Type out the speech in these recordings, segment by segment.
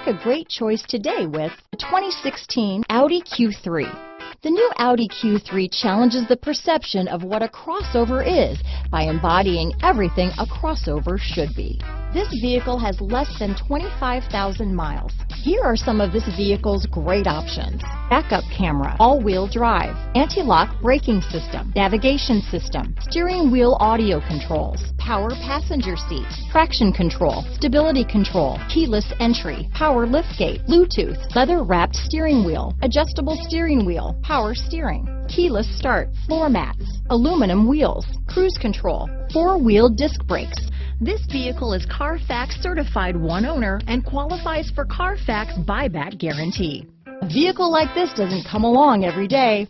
a great choice today with the 2016 Audi Q3. The new Audi Q3 challenges the perception of what a crossover is by embodying everything a crossover should be. This vehicle has less than 25,000 miles. Here are some of this vehicle's great options: backup camera, all-wheel drive, anti-lock braking system, navigation system, steering wheel audio controls, power passenger seat, traction control, stability control, keyless entry, power liftgate, Bluetooth, leather-wrapped steering wheel, adjustable steering wheel, power steering, keyless start, floor mats, aluminum wheels, cruise control, four-wheel disc brakes. This vehicle is CARFAX certified one owner and qualifies for CARFAX buyback guarantee. A vehicle like this doesn't come along every day.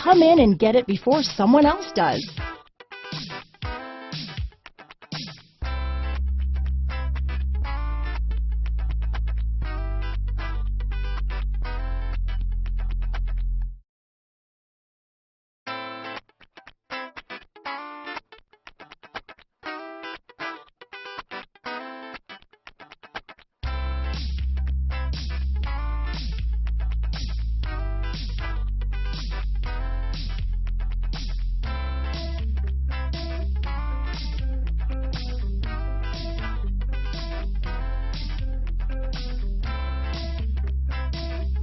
Come in and get it before someone else does.